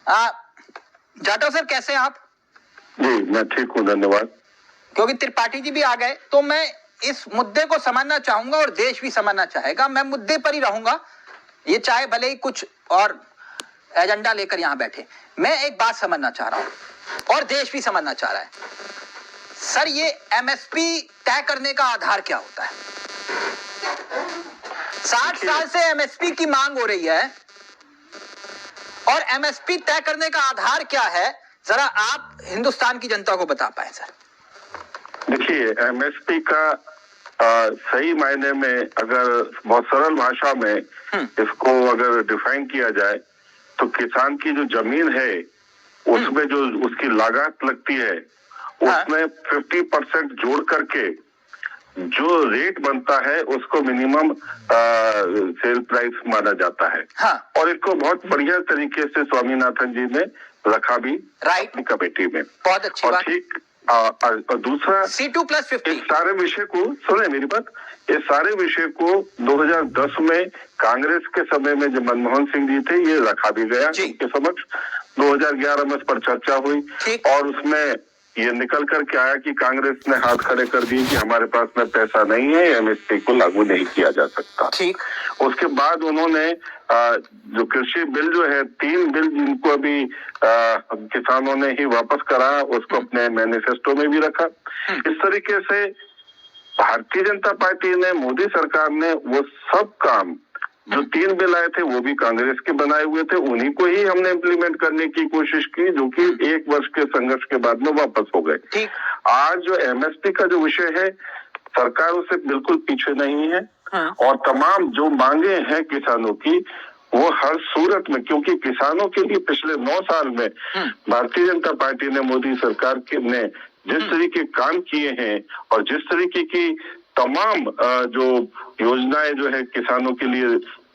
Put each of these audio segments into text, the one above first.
Jatav sir, कैसे हैं आप? जी मैं ठीक हूँ, धन्यवाद। क्योंकि त्रिपाठी जी भी आ गए तो मैं इस मुद्दे को समझना चाहूंगा और देश भी समझना चाहेगा। मैं मुद्दे पर ही रहूंगा, ये चाहे भले ही कुछ और एजेंडा लेकर यहां बैठे। मैं एक बात समझना चाह रहा हूं और देश भी समझना चाह रहा है। सर, ये एमएसपी तय करने का आधार क्या होता है? 60 साल से एमएसपी की मांग हो रही है और एमएसपी तय करने का आधार क्या है, जरा आप हिंदुस्तान की जनता को बता पाए सर। देखिए, एमएसपी का सही मायने में अगर बहुत सरल भाषा में इसको अगर डिफाइन किया जाए तो किसान की जो जमीन है उसमें जो उसकी लागत लगती है उसमें 50% जोड़ करके जो रेट बनता है उसको मिनिमम सेल प्राइस माना जाता है। और इसको बहुत बढ़िया तरीके से स्वामीनाथन जी ने रखा भी अपनी कमेटी में। बहुत अच्छी बात। ठीक, और दूसरा C2+50 इस सारे विषय को सुने मेरी बात, इस सारे विषय को 2010 में कांग्रेस के समय में जब मनमोहन सिंह जी थे ये रखा भी गया उनके समक्ष। 2011 में इस पर चर्चा हुई और उसमें ये निकल कर के आया कि कांग्रेस ने हाथ खड़े कर दिए कि हमारे पास में पैसा नहीं है, एमएसपी को लागू नहीं किया जा सकता। उसके बाद उन्होंने जो कृषि बिल जो है 3 बिल जिनको अभी किसानों ने ही वापस कराया उसको अपने मैनिफेस्टो में भी रखा। इस तरीके से भारतीय जनता पार्टी ने, मोदी सरकार ने वो सब काम जो 3 बिल आए थे वो भी कांग्रेस के बनाए हुए थे, उन्हीं को ही हमने इम्प्लीमेंट करने की कोशिश की, जो कि 1 वर्ष के संघर्ष के बाद में वापस हो गए। आज जो एमएसपी का जो विषय है, सरकार उससे बिल्कुल पीछे नहीं है और तमाम जो मांगे हैं किसानों की वो हर सूरत में, क्योंकि किसानों के लिए पिछले 9 साल में भारतीय जनता पार्टी ने, मोदी सरकार ने जिस तरीके काम किए हैं और जिस तरीके की तमाम जो योजनाएं जो है किसानों के लिए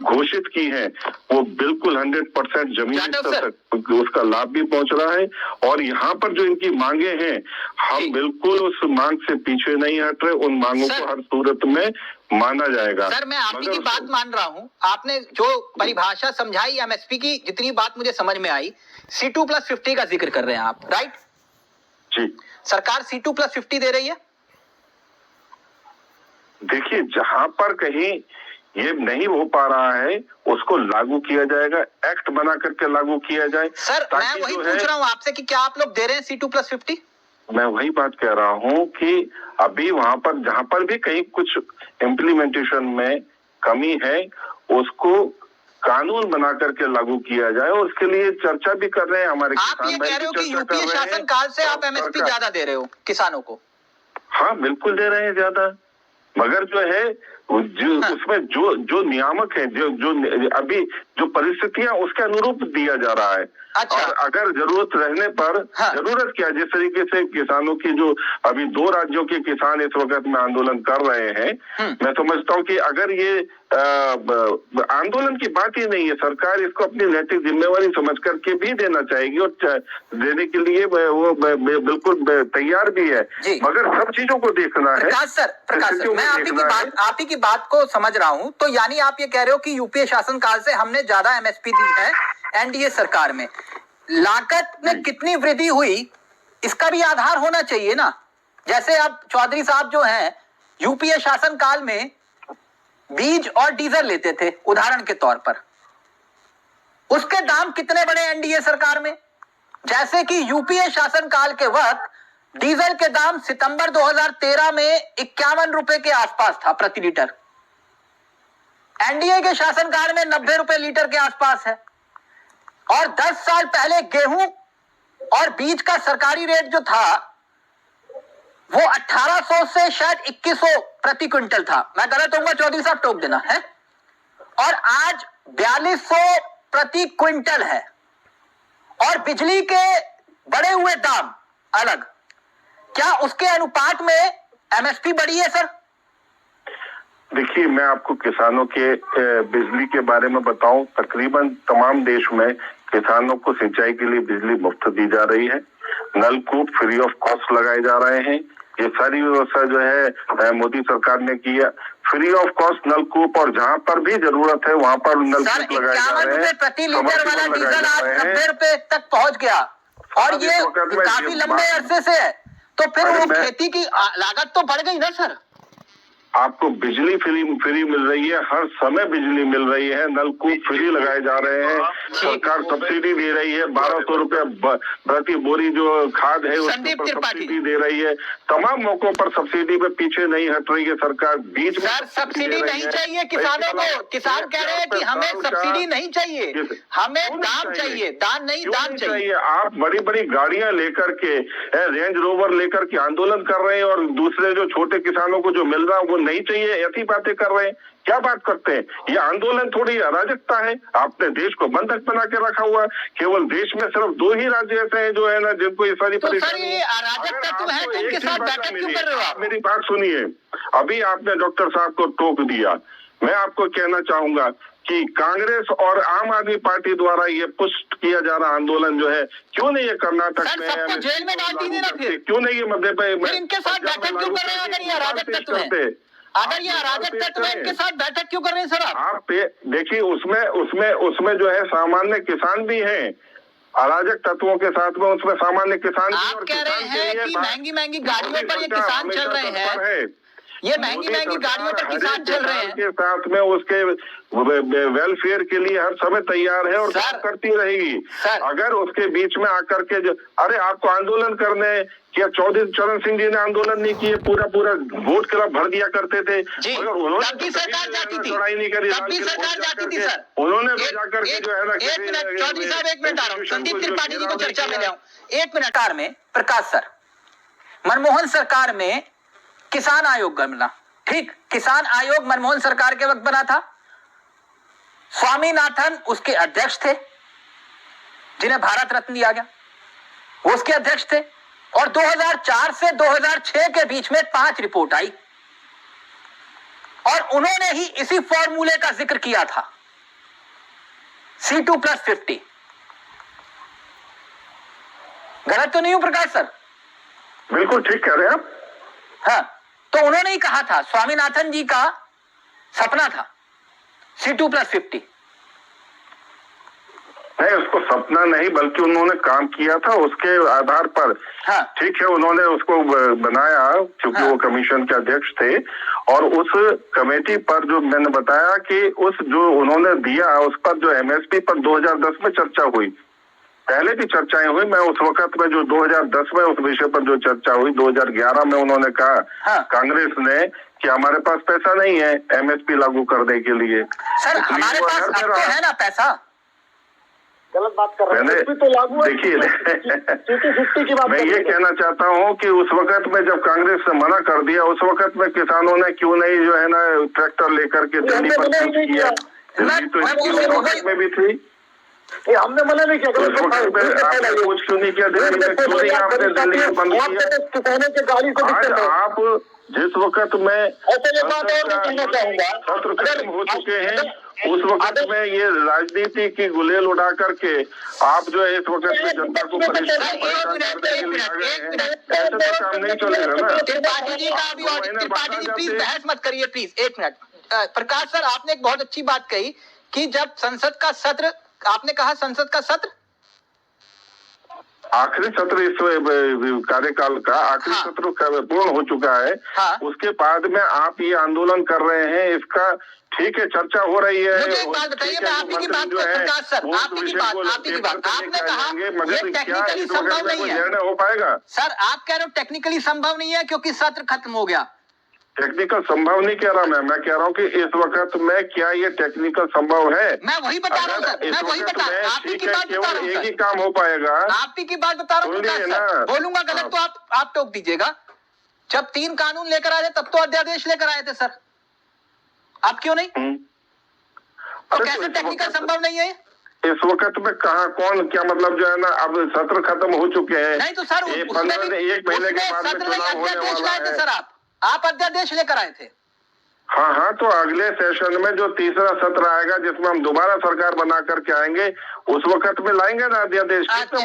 घोषित की हैं वो बिल्कुल 100% जमीन स्तर तक उसका लाभ भी पहुंच रहा है। और यहाँ पर जो इनकी मांगे हैं हम बिल्कुल उस मांग से पीछे नहीं हट रहे, उन मांगों को हर सूरत में माना जाएगा। सर, मैं आप ही की बात मान रहा हूँ। आपने जो परिभाषा समझाई एमएसपी की, जितनी बात मुझे समझ में आई, C2+50 का जिक्र कर रहे हैं आप, राइट जी? सरकार C2+50 दे रही है। देखिए, जहां पर कहीं ये नहीं हो पा रहा है उसको लागू किया जाएगा, एक्ट बना करके लागू किया जाए। सर, मैं वही पूछ रहा हूँ आपसे कि क्या आप लोग दे रहे हैं C2+50? मैं वही बात कह रहा हूँ कि अभी वहां पर जहां पर भी कहीं कुछ इम्प्लीमेंटेशन में कमी है उसको कानून बना करके लागू किया जाए और उसके लिए चर्चा भी कर रहे हैं हमारे किसान। आप ये कह रहे हो कि यूपीए शासन काल से आप एमएसपी ज्यादा दे रहे हो किसानों को? हाँ, बिल्कुल दे रहे हैं ज्यादा, मगर जो है उसमें जो नियामक है, जो अभी जो परिस्थितियां उसके अनुरूप दिया जा रहा है। और अगर जरूरत रहने पर जरूरत क्या, जिस तरीके से किसानों की जो अभी 2 राज्यों के किसान इस वक्त में आंदोलन कर रहे हैं, मैं समझता हूँ कि अगर ये आंदोलन की बात ही नहीं है, सरकार इसको अपनी नैतिक जिम्मेवारी समझ करके भी देना चाहेगी और देने के लिए वो बिल्कुल तैयार भी है, मगर सब चीजों को देखना है। प्रकाश सर, मैं आप ही की बात को समझ रहा हूं। तो यानी आप ये कह रहे हो कि यूपीए शासन काल से हमने ज्यादा एमएसपी दी है एनडीए सरकार में। लागत में कितनी वृद्धि हुई इसका भी आधार होना चाहिए ना। जैसे अब चौधरी साहब जो हैं यूपीए शासन काल में बीज और डीजल लेते थे उदाहरण के तौर पर, उसके दाम कितने बढ़े एनडीए सरकार में? जैसे कि यूपीए शासन काल के वक्त डीजल के दाम सितंबर 2013 में 51 रुपए के आसपास था प्रति लीटर, एनडीए के शासनकाल में 90 रुपए लीटर के आसपास है। और 10 साल पहले गेहूं और बीज का सरकारी रेट जो था वो 1800 से शायद 2100 प्रति क्विंटल था। मैं गलत होऊंगा चौधरी साहब टोक देना है। और आज 4200 प्रति क्विंटल है। और बिजली के बढ़े हुए दाम अलग, क्या उसके अनुपात में एमएसपी बढ़ी है सर? देखिए, मैं आपको किसानों के बिजली के बारे में बताऊं, तकरीबन तमाम देश में किसानों को सिंचाई के लिए बिजली मुफ्त दी जा रही है, नलकूप फ्री ऑफ कॉस्ट लगाए जा रहे हैं। ये सारी व्यवस्था जो है मोदी सरकार ने किया। फ्री ऑफ कॉस्ट नलकूप, और जहाँ पर भी जरूरत है वहाँ पर नलकूप लगाए जा रहे हैं। प्रति लीटर वाला डीजल आज 90 रुपए तक पहुंच गया, और ये काफी लंबे अरसे से है, तो फिर वो खेती की लागत तो बढ़ गई ना सर। आपको बिजली फ्री मिल रही है, हर समय बिजली मिल रही है, नलकूप फ्री लगाए जा रहे हैं, सरकार सब्सिडी दे रही है, 1200 रुपए प्रति बोरी जो खाद है उसके ऊपर सब्सिडी दे रही है। तमाम मौकों पर सब्सिडी पे पीछे नहीं हट रही है सरकार। बीच में सब्सिडी नहीं चाहिए किसानों को, किसान कह रहे हैं कि हमें सब्सिडी नहीं चाहिए, हमें दाम चाहिए, दान नहीं दाम चाहिए। आप बड़ी बड़ी गाड़ियां लेकर के, रेंज रोवर लेकर के आंदोलन कर रहे हैं, और दूसरे जो छोटे किसानों को जो मिल रहा है वो नहीं चाहिए, ऐसी बातें कर रहे हैं। क्या बात करते हैं? ये आंदोलन थोड़ी अराजकता है। आपने देश को बंधक बना के रखा हुआ। केवल देश में सिर्फ 2 ही राज्य ऐसे हैं जो है ना जिनको ये सारी परेशानी है। मेरी बात सुनिए, अभी आपने डॉक्टर साहब को टोक दिया। मैं आपको कहना चाहूंगा कि कांग्रेस और आम आदमी पार्टी द्वारा ये पुष्ट किया जा रहा आंदोलन जो है, क्यों नहीं ये कर्नाटक में है, जेल में डाल दीजिए ना, फिर क्यों नहीं ये मध्य प्रदेश इनके साथ बैठक क्यों कर रहे हैं? अगर ये अराजक तत्व है, अगर ये अराजक तत्व है, इनके साथ बैठक क्यों कर रहे हैं सर आप देखिए, उसमें जो है सामान्य किसान भी हैं, अराजक तत्वों के साथ में उसमें सामान्य किसान भी। आप कह रहे हैं कि महंगी महंगी गाड़ियों पर ये किसान चल रहे हैं, ये महंगी महंगी गाड़ियों पर किसान चल रहे हैं, के साथ में उसके वेलफेयर के लिए हर समय तैयार है और काम करती रहेगी। अगर उसके बीच में आकर के जो, अरे आपको आंदोलन करने, क्या चरण सिंह जी ने आंदोलन नहीं किए? पूरा वोट क्लब भर दिया करते थे, मगर उन्होंने सरकार जाती थी, लड़ाई नहीं करी, सरकार जाती थी सर। उन्होंने जाकर के जो है ना, एक मिनट चौधरी साहब, एक मिनट आ रहा हूँ, संदीप त्रिपाठी जी को चर्चा में ले आऊं, एक मिनट। सरकार में प्रकाश सर, मनमोहन सरकार में किसान आयोग बना, ठीक, किसान आयोग मनमोहन सरकार के वक्त बना था। स्वामीनाथन उसके अध्यक्ष थे, जिन्हें भारत रत्न दिया गया, वो उसके अध्यक्ष थे। और 2004 से 2006 के बीच में 5 रिपोर्ट आई, और उन्होंने ही इसी फॉर्मूले का जिक्र किया था, C2+50। गलत तो नहीं हूं प्रकाश सर? बिल्कुल ठीक कह रहे हैं आप। हाँ, तो उन्होंने ही कहा था, स्वामीनाथन जी का सपना था C2+50। नहीं, उसको सपना नहीं बल्कि उन्होंने काम किया था उसके आधार पर। हाँ। ठीक है, उन्होंने उसको बनाया क्योंकि वो कमीशन के अध्यक्ष थे, और उस कमेटी पर जो मैंने बताया कि उस जो उन्होंने दिया उस पर जो MSP पर 2010 में चर्चा हुई, पहले भी चर्चाएं हुई। मैं उस वक्त में जो 2010 में उस विषय पर जो चर्चा हुई, 2011 में उन्होंने कहा, हाँ। कांग्रेस ने, कि हमारे पास पैसा नहीं है MSP लागू करने के लिए। सर हमारे पास अब तो है ना पैसा। गलत बात कर रहे हैं, तो लागू है। देखिए C250 की बात मैं ये कहना चाहता हूँ कि उस वक्त में जब कांग्रेस ने मना कर दिया, उस वक्त में किसानों ने क्यों नहीं जो है ना ट्रैक्टर लेकर के दिल्ली पर किया? दिल्ली तो इस वक्त में भी थी, हमने मना नहीं किया। आपने कुछ क्यों नहीं किया? दिल्ली में क्यों नहीं आपने दिल्ली में बंद किया? किसानों के गाड़ी से आज आप जिस वक्त में सत्र खत्म हो चुके हैं, उस वक्त में ये राजनीति की गुलेल उड़ा करके आप जो है इस वक्त में जनता को परेशान करने के लिए आ गए हैं। ऐसे तो काम नहीं चलेगा ना। त्रिपाठी जी प्लीज बहस मत करिए प्लीज, एक मिनट। प्रकाश सर, आपने एक बहुत अच्छी बात कही कि जब संसद का सत्र, आपने कहा संसद का सत्र आखिरी सत्र इस कार्यकाल का आखिरी सत्र पूर्ण हो चुका है। उसके बाद में आप ये आंदोलन कर रहे हैं, इसका ठीक है, चर्चा हो रही है। मुझे एक बात बताइए, मैं आप ही की बात प्रकाश सर, आप ही की बात, आपने कहा ये टेक्निकली संभव नहीं है, हो पाएगा? सर आप कह रहे हो टेक्निकली संभव नहीं है क्योंकि सत्र खत्म हो गया। टेक्निकल संभव नहीं कह रहा मैं कह रहा हूँ कि इस वक्त में क्या ये टेक्निकल संभव है? मैं वही बता रहा हूँ सर, मैं वही बता रहा हूँ, आप ही की बात बता रहा हूँ, एक ही काम हो पाएगा। आप ही की बात बता रहा हूँ, बोलूंगा गलत तो आप टोक दीजिएगा। जब 3 कानून लेकर आए थे तब तो अध्यादेश लेकर आए थे सर, आप क्यों नहीं? तो कैसे टेक्निकल संभव नहीं है? इस वक्त में कहाँ कौन क्या मतलब जो है ना, अब सत्र खत्म हो चुके हैं। नहीं तो सर एक महीने के बाद अध्यादेश लाए थे सर, आप अध्यादेश लेकर आए थे। हाँ, तो अगले सेशन में जो तीसरा सत्र आएगा जिसमें हम दोबारा सरकार बना करके आएंगे, उस वक्त में लाएंगे ना अध्यादेश। अच्छा, तो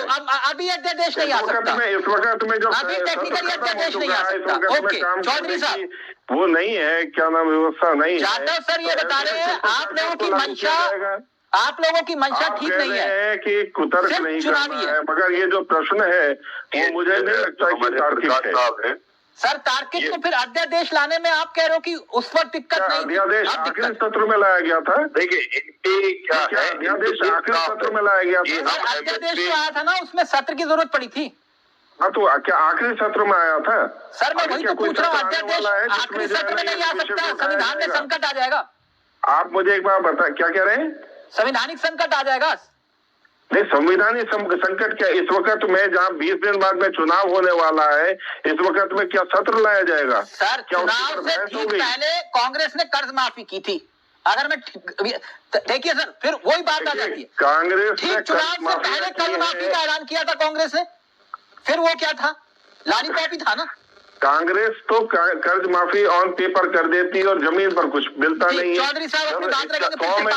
अब अभी अध्यादेश नहीं आ सकता। इस वक्त में जो अभी टेक्निकली अध्यादेश नहीं आ सकता। ओके चौधरी साहब, वो नहीं है, क्या नाम, व्यवस्था नहीं है। जाटव सर ये बता रहे हैं आप लोगों की मंशा, आप लोगों की मंशा ठीक नहीं है कि कुतर्क नहीं करना है, मगर ये जो प्रश्न है वो मुझे नहीं लगता कि तार्किक है। सर तार्किक, तो फिर अध्यादेश लाने में आप कह रहे हो कि उस वक्त दिक्कत नहीं थी। अध्यादेश आखिरी सत्र में लाया गया था। देखिए क्या है, अध्यादेश आखिरी सत्र में लाया गया था। अध्यादेश जो आया था ना उसमें सत्र की जरूरत पड़ी थी। हाँ, तो क्या आखिरी सत्र में आया था? सर मैं वही तो पूछ रहा हूँ, अध्यादेश आखिरी सत्र में नहीं आ सकता, संविधान में संकट आ जाएगा। आप मुझे एक बार बता, क्या कह रहे हैं? संवैधानिक संकट आ जाएगा। नहीं, संविधानिक संकट क्या, इस वक्त में जहाँ 20 दिन बाद में चुनाव होने वाला है, इस वक्त में क्या सत्र लाया जाएगा? सर चुनाव से ठीक पहले कांग्रेस ने कर्ज माफी की थी। अगर मैं देखिए सर, फिर वही बात आ जाती है। कांग्रेस ठीक चुनाव से पहले कर्ज माफी का ऐलान किया था कांग्रेस ने, फिर वो क्या था, लाली कॉपी था ना। कांग्रेस तो कर्ज माफी ऑन पेपर कर देती और जमीन पर कुछ मिलता नहीं है। चौधरी साहब अपनी बात रखेंगे।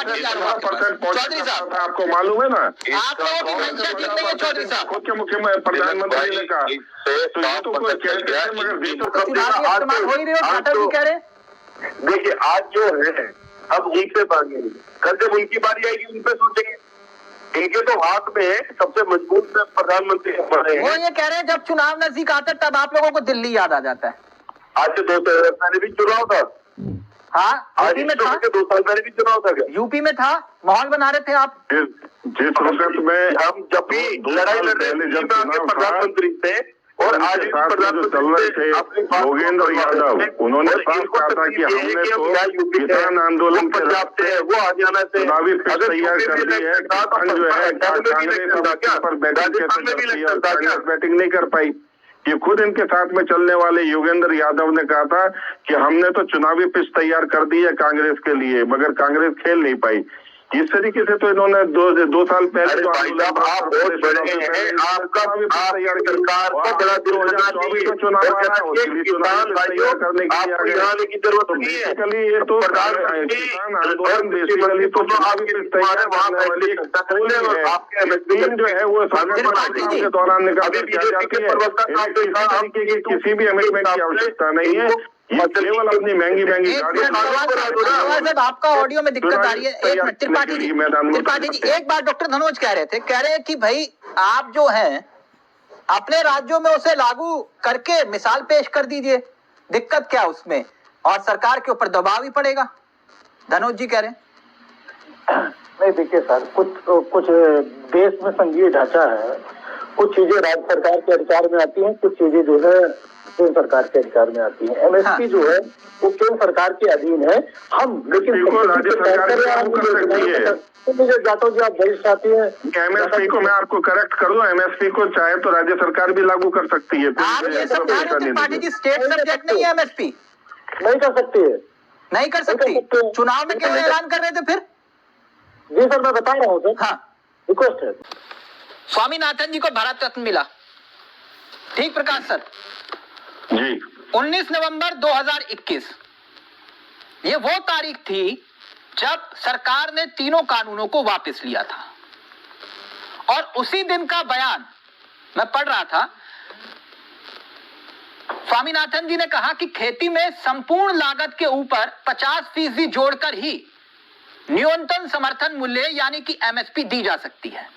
चौधरी साहब आपको मालूम है ना, आप लोगों की मंशा ठीक नहीं है। चौधरी साहब खुद के मुख्यमंत्री प्रधानमंत्री ने कहा, तो ये तो कोई कहते हैं, मगर हो ही रहे हो, जाटव जी कह रहे हैं। देखिए आज जो है हम उनसे मांगेंगे, कल जब उनकी बारी आएगी उन पे सोचेंगे। इनके तो हाथ में सबसे मजबूत प्रधानमंत्री बने हैं। वो ये कह रहे हैं जब चुनाव नजदीक आता है तब आप लोगों को दिल्ली याद आ जाता है। आज से 2 साल पहले भी चुनाव था। हाँ यूपी में था, 2 साल पहले भी चुनाव था क्या? यूपी में था, माहौल बना रहे थे आप। जिस वक्त में हम जब भी लड़ाई लड़ रहे थे प्रधानमंत्री से, और आज भी प्रधानमंत्री थे योगेंद्र यादव, उन्होंने साफ कहा था कि हमने तो किसान आंदोलन पंजाब से वो हरियाणा से चुनावी पिच तैयार कर दी है। जो है कांग्रेस पर बैटिंग नहीं कर पाई। ये खुद इनके साथ में चलने वाले योगेंद्र यादव ने कहा था कि हमने तो चुनावी पिच तैयार कर दी है कांग्रेस के लिए, मगर कांग्रेस खेल नहीं पाई। इस तरीके से तो इन्होंने 2 साल पहले जो आप बहुत बड़े हैं, आपका सरकार को बड़ा चुनाव करने की आने की जरूरत नहीं है। ये तो किसान आंदोलन बेसिकली तो जो है वो के दौरान निकाली जाती है। किसी भी अमेंडमेंट की आवश्यकता नहीं है, केवल अपनी महंगी साहब आपका ऑडियो में दिक्कत आ रही है। एक मिनट त्रिपाठी जी एक बार डॉक्टर धनोज कह रहे हैं कि भाई आप जो हैं अपने राज्यों में उसे लागू करके मिसाल पेश कर दीजिए, दिक्कत क्या उसमें, और सरकार के ऊपर दबाव ही पड़ेगा। धनोज जी कह रहे हैं नहीं, देखिए सर, कुछ देश में संघीय ढांचा है, कुछ चीजें राज्य सरकार के अधिकार में आती हैं, कुछ चीजें जो है केंद्र सरकार के अधिकार में आती है। एमएसपी जो है वो केंद्र सरकार के अधीन है। हम लेकिन राज्य सरकार कर सकती है। मुझे जाटव जी आप वरिष्ठ साथी हैं, एमएसपी को मैं आपको करेक्ट कर दूं, एमएसपी को चाहे तो राज्य सरकार भी लागू कर सकती है। आप ये समझा रहे हो त्रिपाठी जी, स्टेट सब्जेक्ट नहीं है एमएसपी, नहीं कर सकती है, नहीं कर सकती। चुनाव में क्यों ऐलान कर रहे थे फिर? जी सर मैं बता रहा हूँ सर। हाँ रिक्वेस्ट है। स्वामीनाथन जी को भारत रत्न मिला, ठीक प्रकाश सर जी। 19 नवंबर 2021 ये वो तारीख थी जब सरकार ने तीनों कानूनों को वापस लिया था, और उसी दिन का बयान मैं पढ़ रहा था। स्वामीनाथन जी ने कहा कि खेती में संपूर्ण लागत के ऊपर 50% जोड़कर ही न्यूनतम समर्थन मूल्य यानी कि एमएसपी दी जा सकती है।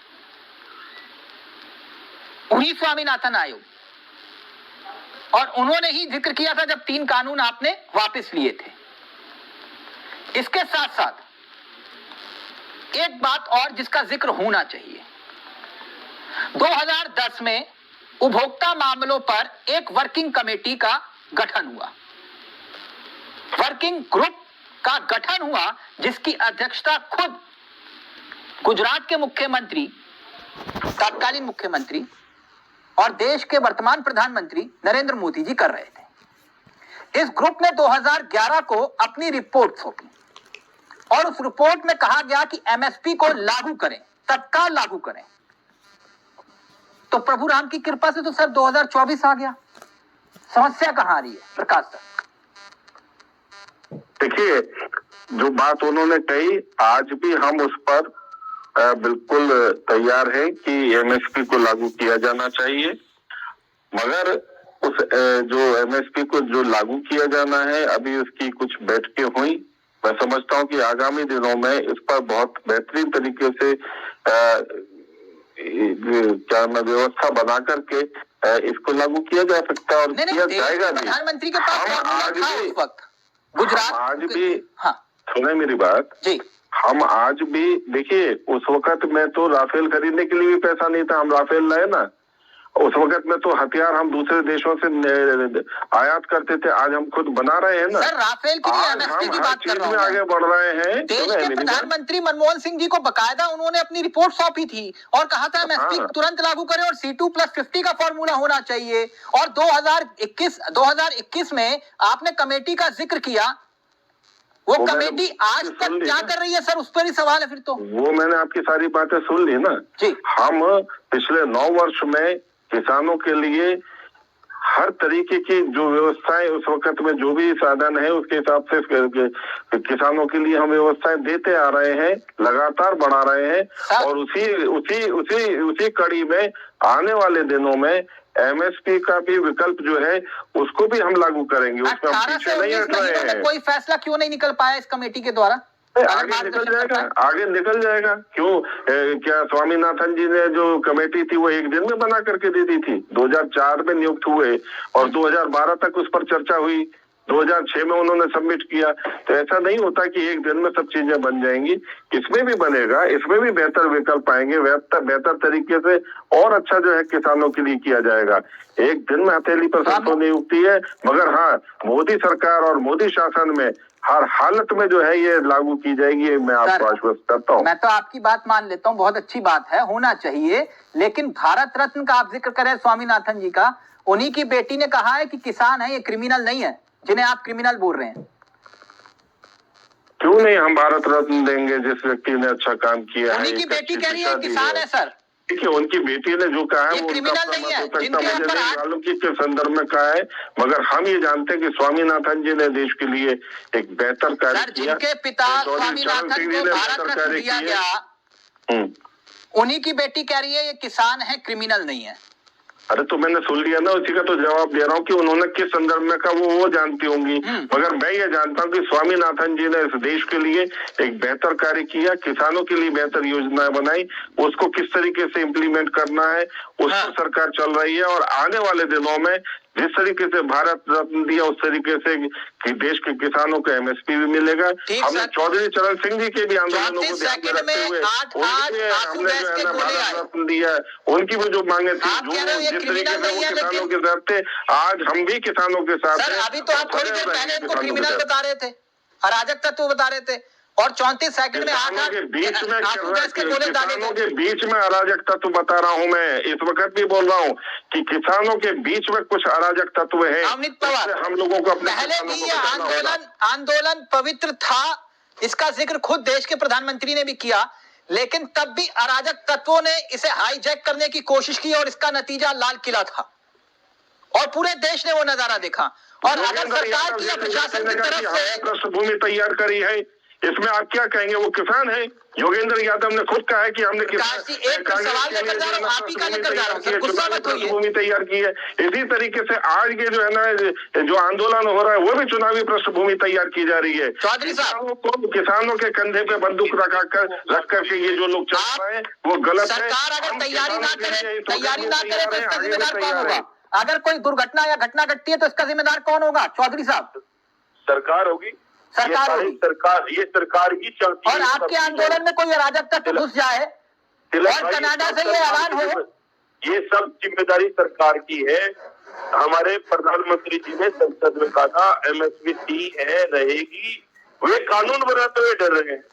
उन्हीं स्वामीनाथन आयोग, और उन्होंने ही जिक्र किया था जब 3 कानून आपने वापस लिए थे। इसके साथ साथ एक बात और जिसका जिक्र होना चाहिए, 2010 में उपभोक्ता मामलों पर एक वर्किंग कमेटी का गठन हुआ, वर्किंग ग्रुप का गठन हुआ, जिसकी अध्यक्षता खुद गुजरात के मुख्यमंत्री, तत्कालीन मुख्यमंत्री और देश के वर्तमान प्रधानमंत्री नरेंद्र मोदी जी कर रहे थे। इस ग्रुप ने 2011 को अपनी रिपोर्ट सौंपी, और उस रिपोर्ट में कहा गया कि एमएसपी को लागू करें, तत्काल लागू करें। तो प्रभु राम की कृपा से तो सर 2024 आ गया। समस्या कहां आ रही है प्रकाश सर? देखिए, जो बात उन्होंने कही, आज भी हम उस पर बिल्कुल तैयार है कि एमएसपी को लागू किया जाना चाहिए, मगर उस जो एमएसपी को जो लागू किया जाना है, अभी उसकी कुछ बैठकें हुई। मैं समझता हूं कि आगामी दिनों में इस पर बहुत बेहतरीन तरीके से क्या व्यवस्था बना करके इसको लागू किया जा सकता है और किया जाएगा भी। प्रधानमंत्री के पास आज था भी उस वक्त गुजरात, आज भी हाँ सुने मेरी बात जी, हम आज भी देखिए, उस वक्त में तो राफेल खरीदने के लिए भी पैसा नहीं था, हम राफेल लाए ना। उस वक्त में तो हथियार हम दूसरे देशों से आयात करते थे, आज हम खुद बना रहे हैं ना। सर राफेल की एमएसपी की बात कर रहा हूं, आगे बढ़ रहे हैं। देश के प्रधानमंत्री मनमोहन सिंह जी को बकायदा उन्होंने अपनी रिपोर्ट सौंपी थी और कहा था एमएसपी तुरंत लागू करें और C2+50 का फॉर्मूला होना चाहिए। और 2021 में आपने कमेटी का जिक्र किया, वो कमेटी आज तक क्या कर रही है सर, उस पर ही सवाल है फिर तो। वो मैंने आपकी सारी बातें सुन ली ना जी। हम पिछले 9 वर्ष में किसानों के लिए हर तरीके की जो व्यवस्थाएं उस वक्त में जो भी साधन है उसके हिसाब से किसानों के लिए हम व्यवस्थाएं देते आ रहे हैं, लगातार बढ़ा रहे हैं। और उसी कड़ी में आने वाले दिनों में एमएसपी का भी विकल्प जो है उसको भी हम लागू करेंगे। उसमें हम पीछे नहीं हट रहे हैं। कोई फैसला क्यों नहीं निकल पाया इस कमेटी के द्वारा? आगे निकल जाएगा क्यों? क्या स्वामीनाथन जी ने जो कमेटी थी वो एक दिन में बना करके दे दी थी? 2004 में नियुक्त हुए और 2012 तक उस पर चर्चा हुई, 2006 में उन्होंने सबमिट किया। तो ऐसा नहीं होता कि एक दिन में सब चीजें बन जाएंगी, इसमें भी बनेगा, इसमें भी बेहतर विकल्प आएंगे, बेहतर तरीके से और अच्छा जो है किसानों के लिए किया जाएगा। एक दिन में हथेली पर सरसों नहीं उगती है, मगर हाँ, मोदी सरकार और मोदी शासन में हर हालत में जो है ये लागू की जाएगी, मैं आपको आश्वस्त करता हूँ। मैं तो आपकी बात मान लेता हूँ, बहुत अच्छी बात है, होना चाहिए। लेकिन भारत रत्न का आप जिक्र करें स्वामीनाथन जी का, उन्हीं की बेटी ने कहा है कि किसान है ये क्रिमिनल नहीं है, जिन्हें आप क्रिमिनल बोल रहे हैं। क्यों नहीं हम भारत रत्न देंगे जिस व्यक्ति ने अच्छा काम किया है? उन्हीं की बेटी कह रही है किसान है सर। देखिए, उनकी बेटी ने जो कहा है वो क्रिमिनल नहीं है, मुझे नहीं मालूम कि किस संदर्भ में कहा है, मगर हम ये जानते हैं कि स्वामीनाथन जी ने देश के लिए एक बेहतर कार्य किया। जिनके पिता स्वामीनाथन को भारत रत्न दिया गया, उन्हीं की बेटी कह रही है ये किसान है क्रिमिनल नहीं है। अरे तो मैंने सुन लिया ना, उसी का तो जवाब दे रहा हूँ कि उन्होंने किस संदर्भ में कहा वो जानती होंगी, मगर मैं ये जानता हूँ कि स्वामीनाथन जी ने इस देश के लिए एक बेहतर कार्य किया, किसानों के लिए बेहतर योजनाएं बनाई, उसको किस तरीके से इम्प्लीमेंट करना है उस पर सरकार चल रही है। और आने वाले दिनों में जिस तरीके से भारत रत्न दिया उस तरीके से कि देश के किसानों को एमएसपी भी मिलेगा। हमने चौधरी चरण सिंह जी के भी आंदोलनों को ध्यान में रखते हुए हमने जो है ना भारत रत्न दिया, उनकी भी जो मांगे थी, जो जिस तरीके से वो किसानों के साथ थे, आज हम भी किसानों के साथ हैं। अभी तो आप थोड़ी देर पहले इनको क्रिमिनल बता रहे थे, अराजक तत्व बता रहे थे, और 34 सेकंड में किसानों के बीच में अराजक तत्व बता रहा हूं। मैं इस वक्त भी बोल रहा हूं कि किसानों के बीच में कुछ अराजक तत्व है। हम लोगों को अपने पहले भी ये आंदोलन पवित्र था, इसका जिक्र खुद देश के प्रधानमंत्री ने भी किया, लेकिन तब भी अराजक तत्वों ने इसे हाईजैक करने की कोशिश की और इसका नतीजा लाल किला था और पूरे देश ने वो नजारा देखा। और अगर सरकार की या प्रशासन की तरफ से पृष्ठभूमि तैयार करी है, इसमें आप क्या कहेंगे? वो किसान है। योगेंद्र यादव ने खुद कहा है कि हमने पृष्ठभूमि तैयार की है। इसी तरीके से आज के जो है ना जो आंदोलन हो रहा है वो भी चुनावी पृष्ठभूमि तैयार की जा रही है। चौधरी साहब, किसानों के कंधे पे बंदूक रख करके ये जो लोग चल रहे हैं वो गलत है। सरकार अगर तैयारी ना करे तो इसका जिम्मेदार कौन होगा? अगर कोई दुर्घटना या घटना घटती है तो इसका जिम्मेदार कौन होगा? चौधरी साहब, सरकार होगी। ये सरकार ही चलती है। और आपके आंदोलन में कोई अराजक तत्व घुस जाए और कनाडा से ये ऐलान हो, ये सब जिम्मेदारी सरकार की है। हमारे प्रधानमंत्री जी ने संसद में कहा था एमएसपी थी है रहेगी, वे कानून बनाते हुए डर रहे हैं।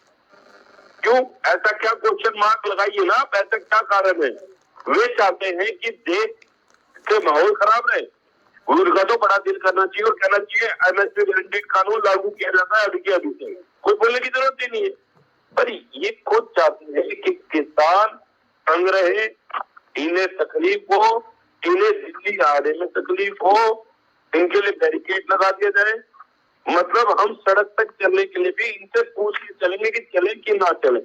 क्यों? ऐसा क्या क्वेश्चन मार्क लगाइए ना, ऐसा क्या कारण है? वे चाहते हैं कि देश के माहौल खराब रहे। उनका तो बड़ा दिल करना चाहिए और कहना चाहिए एमएसपी गारंटीड कानून लागू किया जाता है अभी के अभी से, कोई बोलने की जरूरत ही नहीं है। पर ये खुद चाहते हैं कि किसान तंग रहे, इन्हें तकलीफ हो, इन्हें दिल्ली आने में तकलीफ हो, इनके लिए बैरिकेड लगा दिया जाए, मतलब हम सड़क तक चलने के लिए भी इनसे पूछ के चलेंगे कि चले कि ना चले,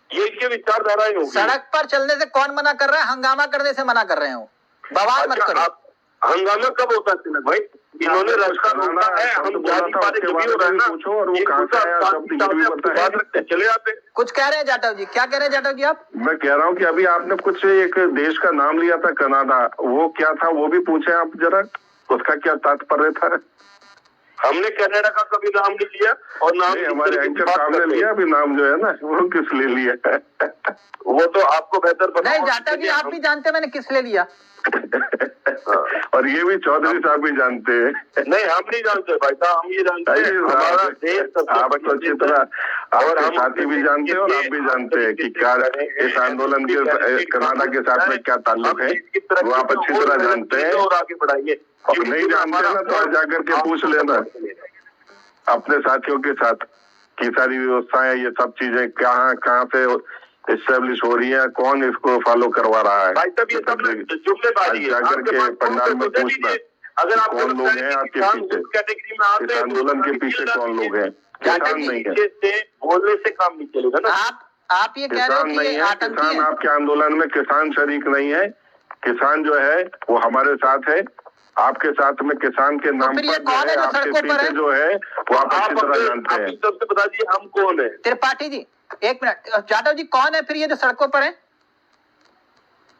ये इनकी विचारधाराएं होगी। सड़क पर चलने से कौन मना कर रहा है? हंगामा करने से मना कर रहे हो, बवाल मत करो। आप हंगामा कब होता है तिलक भाई? इन्होंने रास्ता रोका है, हम जाति बारे जो भी हो रहा है ना, पूछो और वो कहाँ से आया सब बात रखते चले आते। कुछ कह रहे हैं जाटव जी, क्या कह रहे हैं जाटव जी आप? मैं कह रहा हूँ कि अभी आपने कुछ एक देश का नाम लिया था कनाडा, वो क्या था वो भी पूछे आप जरा, उसका क्या तात्पर्य था? हमने कनाडा का कभी नाम नहीं लिया और नाम हमारे एंकर साहब ने लिया अभी नाम जो है ना, वो किस लिए लिया वो तो आपको बेहतर पता। नहीं जाटव जी आप भी जानते मैंने किस लिए लिया। और ये भी चौधरी साहब भी जानते हैं। नहीं हम नहीं जानते भाई साहब, हम ये जानते हैं हमारा देश आप तो अच्छी तरह और हम साथी भी जानते हैं और आप भी जानते हैं कि क्या इस आंदोलन के कनाडा के साथ में क्या ताल्लुक है, वो आप अच्छी तरह जानते हैं। और आगे बढ़ाइए, और नहीं जानते ना तो जाकर के पूछ लेना अपने साथियों के साथ कि सारी व्यवस्थाएं ये सब चीजें कहाँ से एस्टेब्लिश हो रही है, कौन इसको फॉलो करवा रहा है। भाई तब ये सब जुमलेबाजी है। जाकर के पंडाल में पूछना अगर आप कौन लोग हैं आपके पीछे, कैटेगरी में आते इस हैं आंदोलन के पीछे कौन लोग हैं। किसान नहीं है, बोलने से काम नहीं चलेगा ना। आप ये कह रहे हो किसान कि नहीं ये है, आतंकी किसान है? आपके आंदोलन में किसान शरीक नहीं है। किसान जो है वो हमारे साथ है, आपके साथ में किसान के नाम फिर ये पर जो कौन है है जो आपके सड़कों पर पीछे है? जो है वो आप अच्छी तरह जानते हैं। सबसे बता दीजिए हम कौन है? त्रिपाठी जी एक मिनट, जाटव जी कौन है फिर ये जो सड़कों पर है?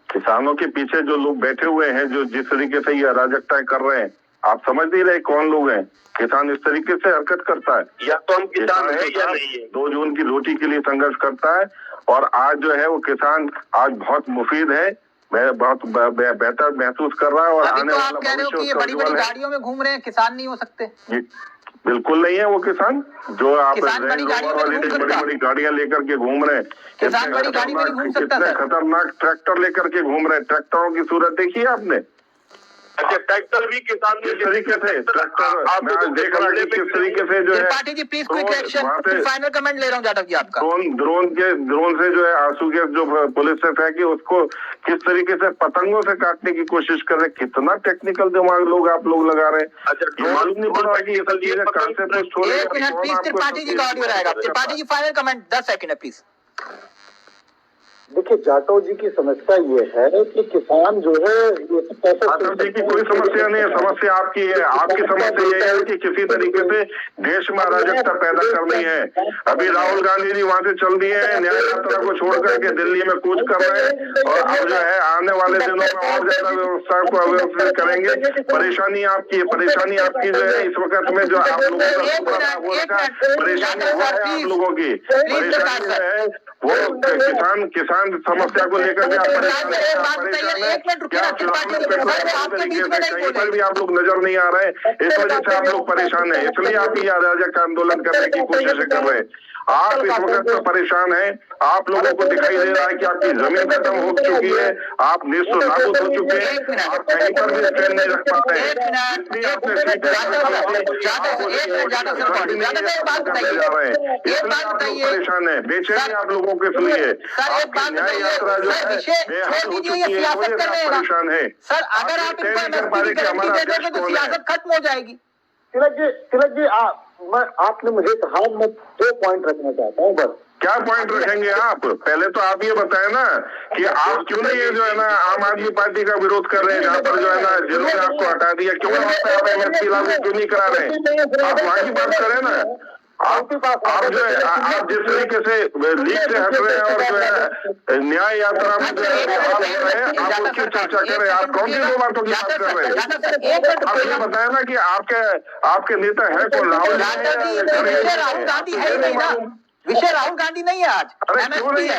किसानों के पीछे जो लोग बैठे हुए हैं, जो जिस तरीके से ये अराजकताएं कर रहे हैं, आप समझ नहीं रहे कौन लोग हैं। किसान इस तरीके से हरकत करता है, या तो हम किसान है या नहीं है। 2 जून की रोटी के लिए संघर्ष करता है और आज जो है वो किसान आज बहुत मुफीद है, बहुत बेहतर महसूस कर रहा है और अभी आने तो वाला आप कह रहे हो कि ये भविष्य बड़ी बड़ी उज्ज्वल है। गाड़ियों में घूम रहे हैं, किसान नहीं हो सकते? बिल्कुल नहीं है वो किसान जो आप किसान बड़ी गाड़ियों में नहीं घूम बड़ी सकता। बड़ी गाड़ियां लेकर के घूम रहे हैं। किसान बड़ी गाड़ी में नहीं घूम सकता कितने सर। खतरनाक ट्रैक्टर लेकर के घूम रहे हैं। ट्रैक्टरों की सूरत देखी है आपने? अच्छा ट्रैक्टर भी किसान किस तरीके से ट्रैक्टर मैं आज देख रहा कि किस तरीके से जो है Tripathi ji please quick reaction, final comment ले रहा हूँ जाटव जी आपका। ड्रोन से जो है आंसू गैस जो पुलिस ने फेंकी उसको किस तरीके से पतंगों से काटने की कोशिश कर रहे हैं। कितना टेक्निकल दिमाग लोग आप लोग लगा रहे हैं। अच्छा मालूम नहीं पड़ रहा कि ये सब चीजें कहाँ से पोस्ट हो रही है। एक मिनट प्लीज, त्रिपाठी जी का ऑडियो रहेगा। Tripathi ji final comment 10 second है प्लीज। देखिए जाटव जी की समस्या ये है कि किसान जो है ये पैसे जाटव जी की कोई समस्या नहीं है, समस्या आपकी है। आपकी समस्या ये है कि किसी तरीके से देश में अराजकता पैदा करनी है। अभी राहुल गांधी जी वहां से चल दिए हैं, न्याय यात्रा को छोड़ करके दिल्ली में कूच कर रहे हैं और अब जो है आने वाले दिनों में और ज्यादा व्यवस्था को अव्यवस्थित करेंगे। परेशानी आपकी है, परेशानी आपकी जो है इस वक्त में जो आप लोगों का परेशानी हुआ है आप लोगों की परेशानी जो है वो किसान समस्या को लेकर के आप परेशान कहीं पर भी आप लोग नजर नहीं आ रहे, इस वजह से आप लोग परेशान हैं, इसलिए आप ये अराजक आंदोलन करने की कोशिश कर रहे हैं। आप इस वक्त तो परेशान हैं, आप लोगों को दिखाई दे रहा है कि आपकी जमीन खत्म हो चुकी है, आप निस्सो नाबूद हो चुके हैं, आप कहीं पर भी ट्रेन नहीं रख पाते हैं। परेशान है, बेचैनी आप लोगों के लिए न्याय यात्रा जो है परेशान है। सर अगर आप तो सियासत खत्म हो जाएगी। तिलक जी आपने मुझे कहा, मैं 2 पॉइंट रखना चाहता हूँ बस। क्या पॉइंट रखेंगे आप? पहले तो आप ये बताएं ना कि आप क्यों नहीं ये जो है ना आम आदमी पार्टी का विरोध कर रहे हैं, जहाँ पर जो है ना जिन्होंने आपको हटा दिया, क्यों वहाँ पे आप MSP लागू क्यों नहीं करा रहे हैं? आप वहाँ की बात करें ना। आप जो है आप जिस तरीके से लीग से हट रहे हैं और जो है न्याय यात्रा में जो है आप उसकी चर्चा कर रहे हैं। आप कौन सी 2 बातों की बात कर रहे हैं? आप ये बताया ना कि आपके नेता है कौन? राहुल गांधी है नहीं ना, विषय राहुल गांधी नहीं है आज, MSP है।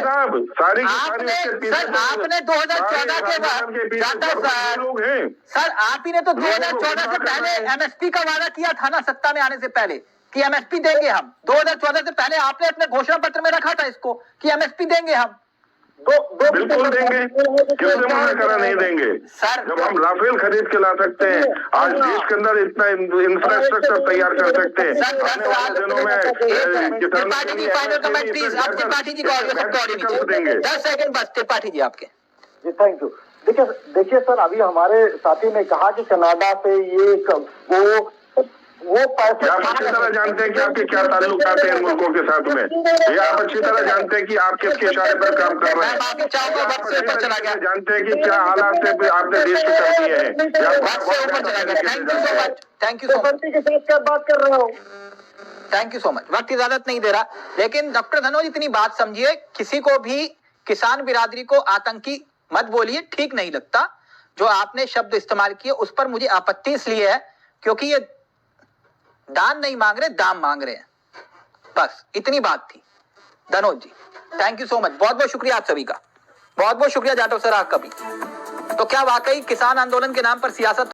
आपने 2014 के बाद लोग हैं सर, आप ही ने तो 2014 से पहले MSP का वादा किया था ना, सत्ता में आने से पहले कि MSP देंगे हम। 2014 से पहले आपने अपने घोषणा पत्र में रखा था इसको कि MSP देंगे हम। बिल्कुल देंगे, किसने मना करा नहीं देंगे? सर जब हम राफेल खरीद के ला सकते हैं, आज देश के अंदर इतना इंफ्रास्ट्रक्चर तैयार कर सकते हैं, आने वाले दिनों में Tripathi ji final comment please. आप त्रिपाठी जी को देंगे 10 सेकंड बस। त्रिपाठी जी आपके जी थैंक यू। देखिए सर, अभी हमारे साथी ने कहा कि कनाडा से ये वो वो पैसे आप अच्छी तरह जानते हैं कि आपके क्या ताल्लुकात हैं इन मुल्कों के साथ में, ये आप अच्छी तरह जानते हैं कि आप किसके इशारे पर काम कर रहे हैं, माफी चाहूंगा, वक्त से ऊपर चला गया, जानते हैं कि क्या हालात है आपने देश के कर दिए हैं, वक्त से ऊपर चला गया। Thank you so much, thank you so much, के साथ क्या बात कर रहा हूँ। Thank you so much. वक्त इजाजत नहीं दे रहा, लेकिन डॉक्टर धनोज इतनी बात समझिए, किसी को भी किसान बिरादरी को आतंकी मत बोलिए, ठीक नहीं लगता। जो आपने शब्द इस्तेमाल किए उस पर मुझे आपत्ति इसलिए है क्योंकि ये दान नहीं मांग रहे, दाम मांग रहे हैं, बस इतनी बात थी। धनोज जी थैंक यू सो मच, बहुत बहुत शुक्रिया आप सभी का, बहुत बहुत शुक्रिया जाटव सर आपका भी। तो क्या वाकई किसान आंदोलन के नाम पर सियासत